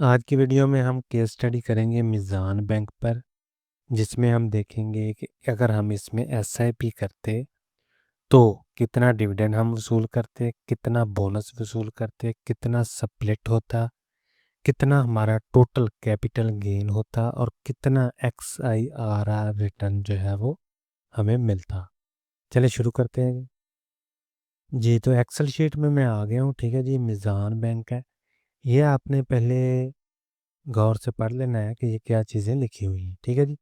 आज की वीडियो में हम केस स्टडी करेंगे मीज़ान बैंक पर, जिसमें हम देखेंगे कि अगर हम इसमें एसआईपी करते तो कितना डिविडेंड हम वसूल करते, कितना बोनस वसूल करते, कितना स्प्लिट होता, कितना हमारा टोटल कैपिटल गेन होता और कितना XIRR रिटर्न जो है वो हमें मिलता। चलिए शुरू करते हैं जी। तो एक्सेल शीट में मैं आ गया हूँ। ठीक है जी, मीज़ान बैंक है। ये आपने पहले गौर से पढ़ लेना है कि ये क्या चीज़ें लिखी हुई हैं। ठीक है जी।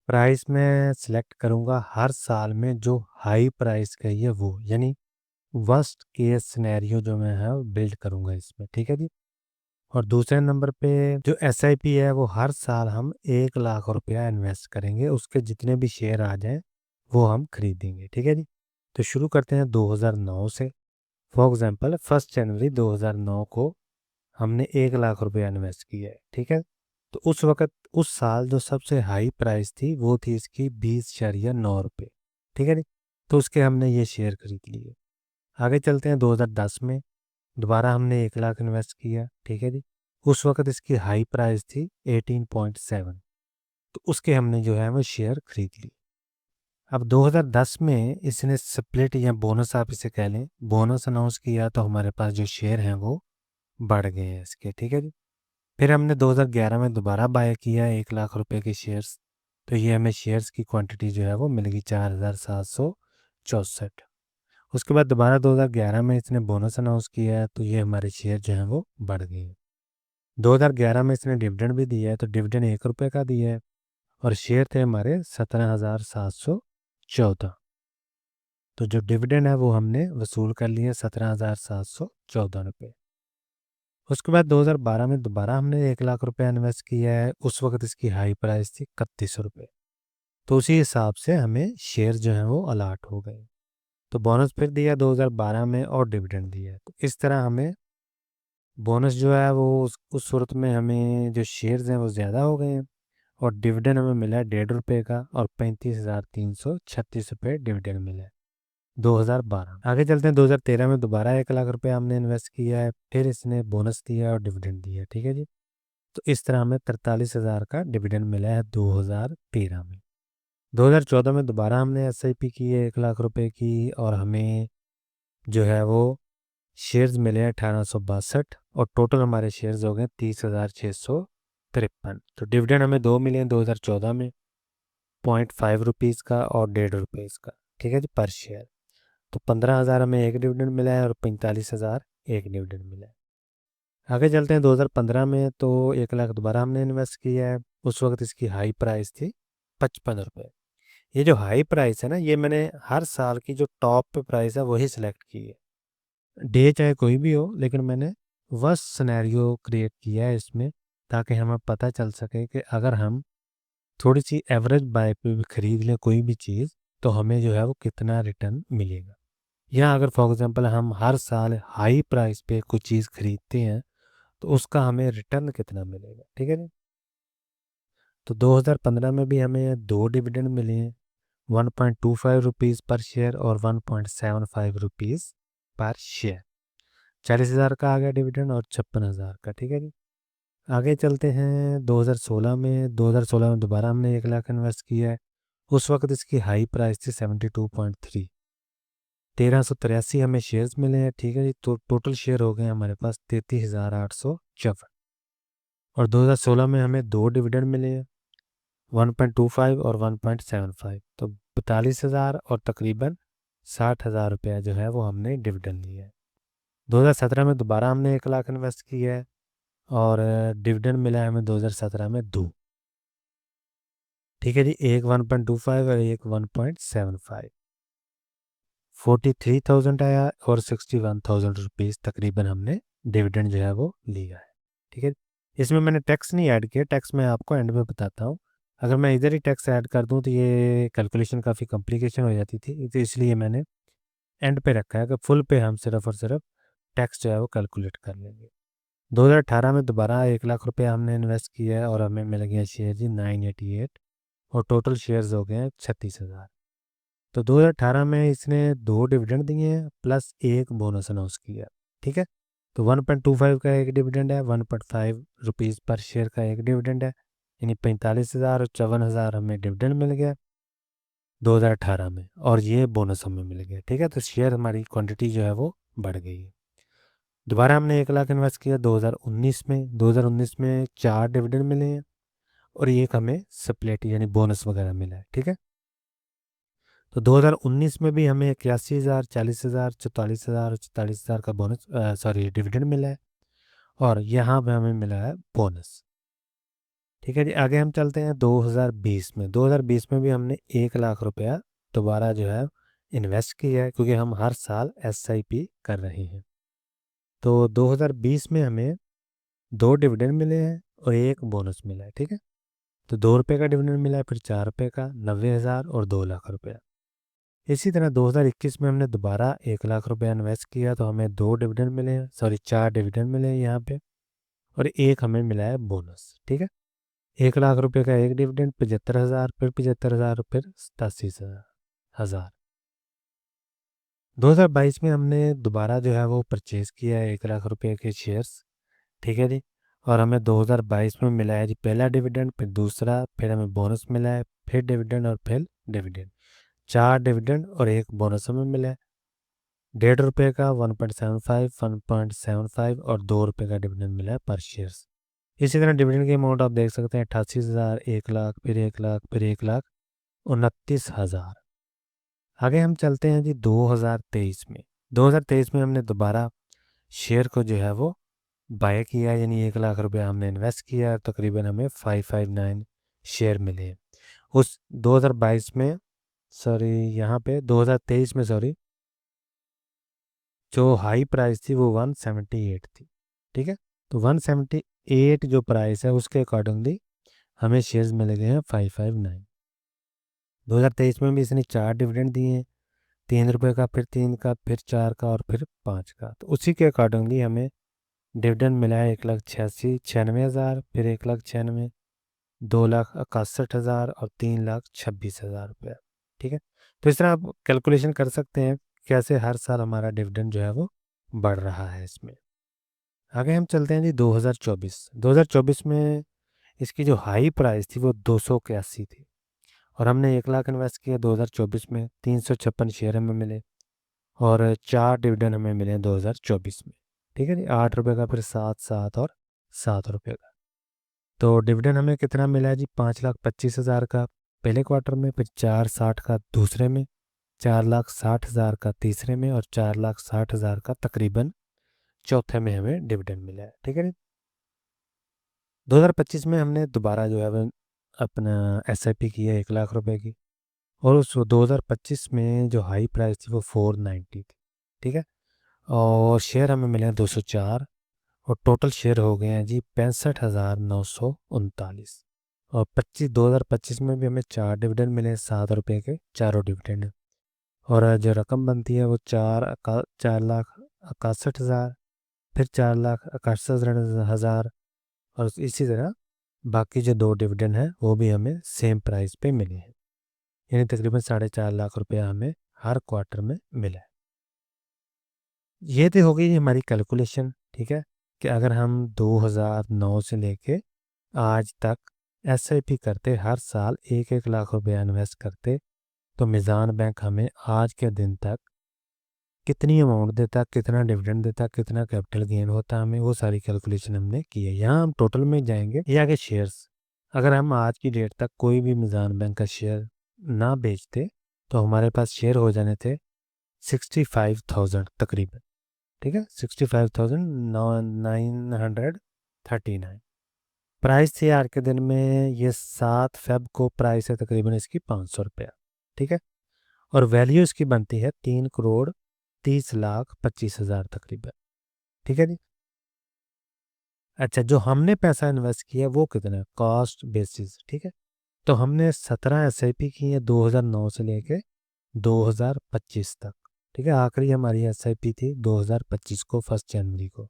प्राइस मैं सिलेक्ट करूँगा हर साल में जो हाई प्राइस का है वो, यानी वर्स्ट केस सिनेरियो जो मैं है वो बिल्ड करूँगा इसमें। ठीक है जी। और दूसरे नंबर पे जो एसआईपी है वो हर साल हम 1 लाख रुपया इन्वेस्ट करेंगे, उसके जितने भी शेयर आ जाएं वो हम खरीदेंगे। ठीक है जी। तो शुरू करते हैं 2009 से। फॉर एग्जांपल 1 जनवरी 2009 को हमने 1 लाख रुपया इन्वेस्ट किया है। ठीक है। तो उस वक्त उस साल जो सबसे हाई प्राइस थी वो थी इसकी 20.9 रुपये। ठीक है जी। तो उसके हमने ये शेयर खरीद लिए। आगे चलते हैं 2010 में। दोबारा हमने 1 लाख इन्वेस्ट किया। ठीक है जी। उस वक्त इसकी हाई प्राइस थी 18.7। तो उसके हमने जो है वो शेयर खरीद लिए। अब 2010 में इसने स्प्लिट या बोनस आप इसे कह लें, बोनस अनाउंस किया तो हमारे पास जो शेयर हैं वो बढ़ गए हैं इसके। ठीक है जी। फिर हमने 2011 में दोबारा बाय किया 1 लाख रुपए के शेयर्स। तो ये हमें शेयर्स की क्वांटिटी जो है वो मिल गई 4764। उसके बाद दोबारा 2011 में इसने बोनस अनाउंस किया है तो ये हमारे शेयर जो हैं वो बढ़ गए हैं। 2011 में इसने डिविडेंड भी दिया है, तो डिविडेंड 1 रुपये का दिया है और शेयर थे हमारे 17,714। तो जो डिविडेंड है वो हमने वसूल कर लिए 17,714 रुपये। उसके बाद 2012 में दोबारा हमने 1 लाख रुपया इन्वेस्ट किया है। उस वक्त इसकी हाई प्राइस थी 31 रुपये। तो उसी हिसाब से हमें शेयर जो हैं वो अलाट हो गए। तो बोनस फिर दिया 2012 में और डिविडेंड दिया। तो इस तरह हमें बोनस जो है वो उस सूरत में हमें जो शेयर्स हैं वो ज़्यादा हो गए हैं और डिविडेंड हमें मिला है 1.5 रुपये का और 35,336 रुपये डिविडेंड मिला है 2012। आगे चलते हैं 2013 में दोबारा 1 लाख रुपया हमने इन्वेस्ट किया है, फिर इसने बोनस दिया और डिविडेंड दिया। ठीक है जी। तो इस तरह हमें 43,000 का डिविडेंड मिला है 2013 में। 2014 में दोबारा हमने एसआईपी की है 1 लाख रुपए की और हमें जो है वो शेयर्स मिले हैं 1862 और टोटल हमारे शेयर्स हो गए 30,653। तो डिविडेंड हमें 2 मिले हैं 2014 में, 0.5 रुपीज़ का और 1.5 रुपये का। ठीक है जी, पर शेयर। तो 15,000 हमें एक डिविडेंड मिला है और 45,000 एक डिविडेंड मिला है। आगे चलते हैं 2015 में। तो 1 लाख दोबारा हमने इन्वेस्ट किया है। उस वक्त इसकी हाई प्राइस थी 55 रुपये। ये जो हाई प्राइस है ना, ये मैंने हर साल की जो टॉप पे प्राइस है वही सिलेक्ट की है, डे चाहे कोई भी हो, लेकिन मैंने वर्स्ट सिनेरियो क्रिएट किया है इसमें ताकि हमें पता चल सके कि अगर हम थोड़ी सी एवरेज बाय पे भी खरीद लें कोई भी चीज़ तो हमें जो है वो कितना रिटर्न मिलेगा। या अगर फॉर एग्जांपल हम हर साल हाई प्राइस पे कुछ चीज़ खरीदते हैं तो उसका हमें रिटर्न कितना मिलेगा। ठीक है जी। तो 2015 में भी हमें 2 डिविडेंड मिले हैं, 1.25 रुपीज़ पर शेयर और 1.75 रुपीज़ पर शेयर। 40,000 का आ गया डिविडेंड और 56,000 का। ठीक है जी। आगे चलते हैं 2016 में। 2016 में दोबारा हमने 1 लाख इन्वेस्ट किया है। उस वक्त इसकी हाई प्राइस थी 72.3। 1383 हमें शेयर्स मिले हैं। ठीक है जी। तो टोटल शेयर हो गए हमारे पास 33,854। और 2016 में हमें 2 डिविडेंड मिले हैं, 1.25 और 1.75। तो 42,000 और तकरीबन 60,000 रुपया जो है वो हमने डिविडेंड लिया है। 2017 में दोबारा हमने 1 लाख इन्वेस्ट किया है और डिविडेंड मिला है हमें 2017 में 2। ठीक है जी। एक 1.25 और एक 1.75। 43,000 आया और 61,000 रुपीज़ तकरीबन हमने डिविडेंड जो है वो लिया है। ठीक है। इसमें मैंने टैक्स नहीं ऐड किया, टैक्स मैं आपको एंड में बताता हूँ। अगर मैं इधर ही टैक्स ऐड कर दूँ तो ये कैलकुलेशन काफ़ी कॉम्प्लिकेशन हो जाती थी, तो इसलिए मैंने एंड पे रखा है कि फुल पे हम सिर्फ और सिर्फ टैक्स जो है वो कैलकुलेट कर लेंगे। 2018 में दोबारा 1 लाख रुपया हमने इन्वेस्ट किया है और हमें मिल गया शेयर जी 988 और टोटल शेयर्स हो गए हैं 36,000। तो 2018 में इसने 2 डिविडेंड दिए हैं प्लस एक बोनस अनाउंस किया। ठीक है। तो 1.25 का एक डिविडेंड है, 1.5 रुपीज़ पर शेयर का एक डिविडेंड है, यानी 45,000 और 54,000 हमें डिविडेंड मिल गया 2018 में, और ये बोनस हमें मिल गया। ठीक है, तो शेयर हमारी क्वांटिटी जो है वो बढ़ गई है। दोबारा हमने 1 लाख इन्वेस्ट किया 2019 में। 2019 में 4 डिविडेंड मिले हैं और एक हमें स्प्लिट यानी बोनस वगैरह मिला है। ठीक है, तो 2019 में भी हमें 81,000, 40,000, 44,000 और 44,000 का बोनस डिविडेंड मिला है, और यहाँ पे हमें मिला है बोनस। ठीक है जी, आगे हम चलते हैं 2020 में। 2020 में भी हमने 1 लाख रुपया दोबारा जो है इन्वेस्ट किया है, क्योंकि हम हर साल SIP कर रहे हैं। तो 2020 में हमें 2 डिविडेंड मिले हैं और एक बोनस मिला है। ठीक है, तो 2 रुपये का डिविडेंड मिला है, फिर 4 रुपये का, 90,000 और 2 लाख रुपया। इसी तरह 2021 में हमने दोबारा 1 लाख रुपया इन्वेस्ट किया, तो हमें 2 डिविडेंड मिले हैं, 4 डिविडेंड मिले हैं यहाँ पे, और एक हमें मिला है बोनस। ठीक है, 1 लाख रुपये का एक डिविडेंड, 75,000, फिर 75,000, फिर 87,000। 2022 में हमने दोबारा जो है वो परचेज़ किया है 1 लाख रुपये के शेयर्स। ठीक है जी, और हमें 2022 में मिला है जी पहला डिविडेंड, फिर दूसरा, फिर हमें बोनस मिला है, फिर डिविडेंड और फिर डिविडेंड। 4 डिविडेंड और एक बोनस हमें मिला है। 1.5 रुपये का, 1.75 और 2 रुपये का डिविडेंड मिला है पर शेयर्स। इसी तरह डिविडेंड की अमाउंट आप देख सकते हैं 88,000, 1 लाख, फिर 1 लाख, फिर 1,29,000। आगे हम चलते हैं जी 2023 में। 2023 में हमने दोबारा शेयर को जो है वो बाय किया, यानी 1 लाख रुपया हमने इन्वेस्ट किया, तकरीबन हमें 559 शेयर मिले हैं। उस 2022 में यहाँ पे 2023 में जो हाई प्राइस थी वो 178 थी। ठीक है, तो 178 जो प्राइस है उसके अकॉर्डिंगली हमें शेयर्स मिल गए हैं 559। 2023 में भी इसने 4 डिविडेंड दिए हैं, 3 रुपये का, फिर 3 का, फिर 4 का और फिर 5 का। तो उसी के अकॉर्डिंगली हमें डिविडेंड मिला है 1,86,96,000, फिर 1,96,000, 2,61,000 और 3,26,000 रुपया। ठीक है, तो इस तरह आप कैलकुलेशन कर सकते हैं कैसे हर साल हमारा डिविडेंड जो है वो बढ़ रहा है इसमें। आगे हम चलते हैं जी 2024। 2024 में इसकी जो हाई प्राइस थी वो 281 थी, और हमने 1 लाख इन्वेस्ट किया 2024 में। 356 शेयर हमें मिले और 4 डिविडेंड हमें मिले हैं 2024 में। ठीक है जी, 8 रुपये का, फिर 7, 7 और 7 रुपये का। तो डिविडेंड हमें कितना मिला है जी 5,25,000 का पहले क्वार्टर में, फिर 4,60 का दूसरे में, 4,60,000 का तीसरे में, और 4,60,000 का तकरीबन चौथे में हमें डिविडेंड मिला है। ठीक है जी, 2025 में हमने दोबारा जो है वो अपना SIP की है 1 लाख रुपए की, और उस 2025 में जो हाई प्राइस थी वो 490 थी। ठीक है, और शेयर हमें मिले हैं 204, और टोटल शेयर हो गए हैं जी 65,939। और 2025 में भी हमें 4 डिविडेंड मिले, 7 रुपये के चारों डिविडेंड, और जो रकम बनती है वो 4,61,000, फिर 4,61,000, और इसी तरह बाकी जो 2 डिविडेंड हैं वो भी हमें सेम प्राइस पे मिले हैं, यानी तकरीबन 4.5 लाख रुपया हमें हर क्वार्टर में मिला है। ये तो हो गई हमारी कैलकुलेशन। ठीक है, कि अगर हम 2009 से लेके आज तक SIP करते, हर साल 1-1 लाख रुपया इन्वेस्ट करते, तो मीज़ान बैंक हमें आज के दिन तक कितनी अमाउंट देता, कितना डिविडेंड देता, कितना कैपिटल गेन होता, हमें वो सारी कैलकुलेशन हमने की है। यहाँ हम टोटल में जाएंगे। ये आगे शेयर्स, अगर हम आज की डेट तक कोई भी मीज़ान बैंक का शेयर ना बेचते तो हमारे पास शेयर हो जाने थे 65,000 तकरीबन। ठीक है, 65,939। प्राइस थी आज के दिन में, ये 7 फेब को प्राइस है तकरीबन इसकी 500 रुपया। ठीक है, और वैल्यू इसकी बनती है 3,30,25,000 तकरीबन। ठीक है जी, अच्छा, जो हमने पैसा इन्वेस्ट किया वो कितना है कॉस्ट बेसिस। ठीक है, तो हमने 17 SIP की है 2009 से लेके 2025 तक। ठीक है, आखिरी हमारी SIP थी 2025 को, 1 जनवरी को।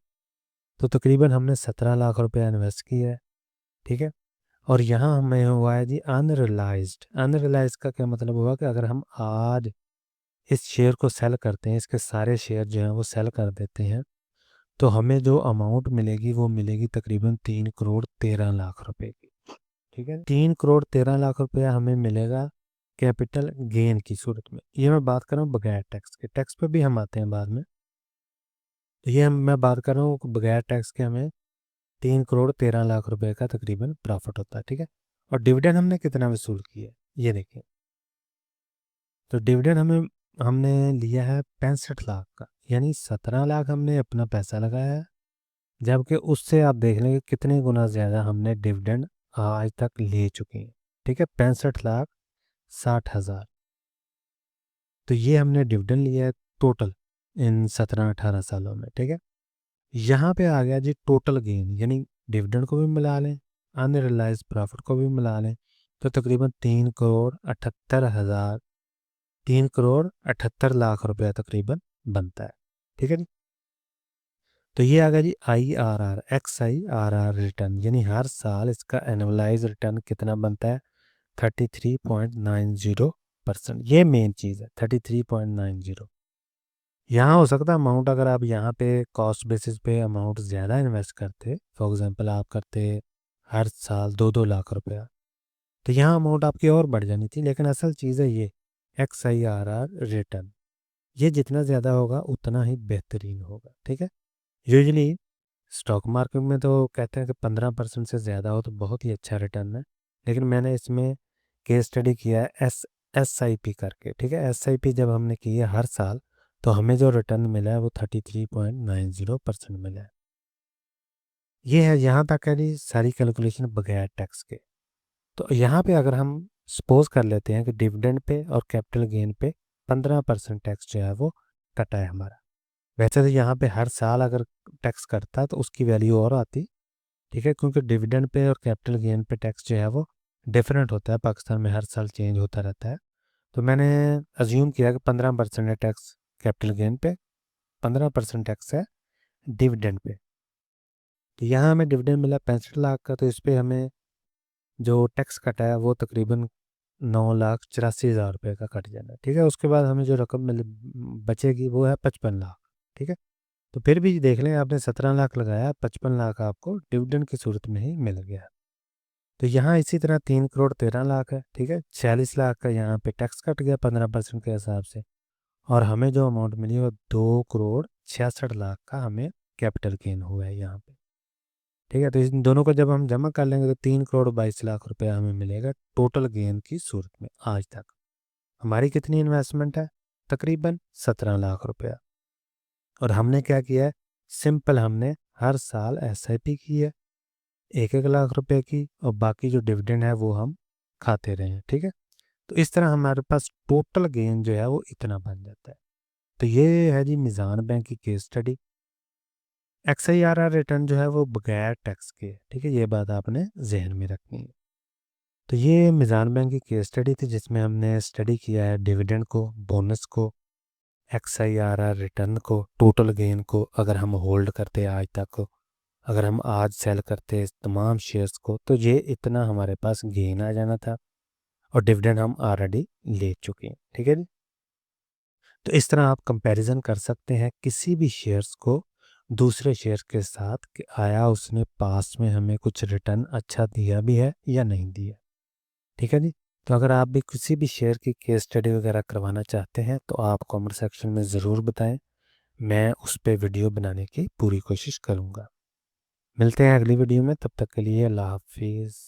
तो तकरीबन हमने 17 लाख रुपया इन्वेस्ट किया है। ठीक है, और यहाँ हमें हुआ है जी अनरियलाइज्ड। अनरियलाइज का क्या मतलब हुआ कि अगर हम आज इस शेयर को सेल करते हैं, इसके सारे शेयर जो हैं वो सेल कर देते हैं, तो हमें जो अमाउंट मिलेगी वो मिलेगी तकरीबन 3 करोड़ 13 लाख रुपए की। ठीक है, 3 करोड़ 13 लाख रुपया हमें मिलेगा कैपिटल गेन की सूरत में। ये मैं बात कर रहा हूँ बगैर टैक्स के, टैक्स पे भी हम आते हैं बाद में। तो ये मैं बात कर रहा हूँ बगैर टैक्स के हमें 3 करोड़ 13 लाख रुपए का तकरीबन प्रॉफिट होता है। ठीक है, और डिविडेंड हमने कितना वसूल किया है ये देखिए। तो डिविडेंड हमें हमने लिया है 65 लाख का, यानी 17 लाख हमने अपना पैसा लगाया है, जबकि उससे आप देख लेंगे कितने गुना ज़्यादा हमने डिविडेंड आज तक ले चुके हैं। ठीक है, 65 लाख 60 हज़ार। तो ये हमने डिविडेंड लिया है टोटल इन 17-18 सालों में। ठीक है, यहाँ पे आ गया जी टोटल गेन, यानी डिविडेंड को भी मिला लें, अनरियलाइज प्रॉफिट को भी मिला लें, तो तकरीबन 3 करोड़ 78 हज़ार 3 करोड़ 78 लाख रुपया तकरीबन बनता है। ठीक है जी, तो ये आ गया जी IRR XIRR रिटर्न, यानी हर साल इसका एनुअलाइज रिटर्न कितना बनता है 33.90%। ये मेन चीज़ है 33.90। यहाँ हो सकता है अमाउंट, अगर आप यहाँ पे कॉस्ट बेसिस पे अमाउंट ज़्यादा इन्वेस्ट करते, फॉर एग्जांपल आप करते हर साल 2-2 लाख रुपया, तो यहाँ अमाउंट आपकी और बढ़ जानी थी। लेकिन असल चीज़ है ये XIRR रिटर्न, ये जितना ज़्यादा होगा उतना ही बेहतरीन होगा। ठीक है, यूजली स्टॉक मार्केट में तो कहते हैं कि 15% से ज़्यादा हो तो बहुत ही अच्छा रिटर्न है, लेकिन मैंने इसमें केस स्टडी किया है SIP करके। ठीक है, SIP जब हमने की है हर साल, तो हमें जो रिटर्न मिला है वो 33.90% मिला है। ये है, यहाँ तक है जी सारी कैलकुलेशन बगैर टैक्स के। तो यहाँ पे अगर हम सपोज कर लेते हैं कि डिविडेंड पे और कैपिटल गेन पे 15% टैक्स जो है वो कटा है हमारा। वैसे तो यहाँ पे हर साल अगर टैक्स करता तो उसकी वैल्यू और आती। ठीक है, क्योंकि डिविडेंड पे और कैपिटल गेन पे टैक्स जो है वो डिफरेंट होता है, पाकिस्तान में हर साल चेंज होता रहता है। तो मैंने अज्यूम किया कि 15% है टैक्स कैपिटल गेन पे, 15% टैक्स है डिविडेंड पे। तो यहाँ हमें डिविडेंड मिला 65 लाख का, तो इस पर हमें जो टैक्स कटा है वो तकरीबन 9,84,000 रुपये का कट जाना है। ठीक है, उसके बाद हमें जो रकम मिल बचेगी वो है 55 लाख। ठीक है, तो फिर भी देख लें, आपने 17 लाख लगाया, 55 लाख आपको डिविडेंड की सूरत में ही मिल गया। तो यहाँ इसी तरह 3 करोड़ 13 लाख है। ठीक है, 46 लाख का यहाँ पे टैक्स कट गया 15% के हिसाब से, और हमें जो अमाउंट मिली वो 2 करोड़ 66 लाख का हमें कैपिटल गेन हुआ है यहाँ पे। ठीक है, तो इन दोनों को जब हम जमा कर लेंगे तो 3 करोड़ 22 लाख रुपया हमें मिलेगा टोटल गेन की सूरत में। आज तक हमारी कितनी इन्वेस्टमेंट है, तकरीबन 17 लाख रुपया, और हमने क्या किया है, सिंपल हमने हर साल SIP की है 1-1 लाख रुपए की, और बाकी जो डिविडेंड है वो हम खाते रहे हैं। ठीक है, तो इस तरह हमारे पास टोटल गेन जो है वो इतना बन जाता है। तो ये है जी मिज़ान बैंक की केस स्टडी। XIRR रिटर्न जो है वो बगैर टैक्स के है। ठीक है, ये बात आपने जहन में रखनी है। तो ये मिज़ान बैंक की केस स्टडी थी जिसमें हमने स्टडी किया है डिविडेंड को, बोनस को, XIRR रिटर्न को, टोटल गेन को, अगर हम होल्ड करते आज तक, अगर हम आज सेल करते इस तमाम शेयर्स को, तो ये इतना हमारे पास गेन आ जाना था, और डिविडेंड हम ऑलरेडी ले चुके हैं। ठीक है जी, तो इस तरह आप कंपैरिजन कर सकते हैं किसी भी शेयर्स को दूसरे शेयर के साथ कि आया उसने पास में हमें कुछ रिटर्न अच्छा दिया भी है या नहीं दिया। ठीक है जी, तो अगर आप भी किसी भी शेयर की केस स्टडी वगैरह करवाना चाहते हैं तो आप कमेंट सेक्शन में ज़रूर बताएं, मैं उस पर वीडियो बनाने की पूरी कोशिश करूँगा। मिलते हैं अगली वीडियो में, तब तक के लिए अल्लाह हाफिज़।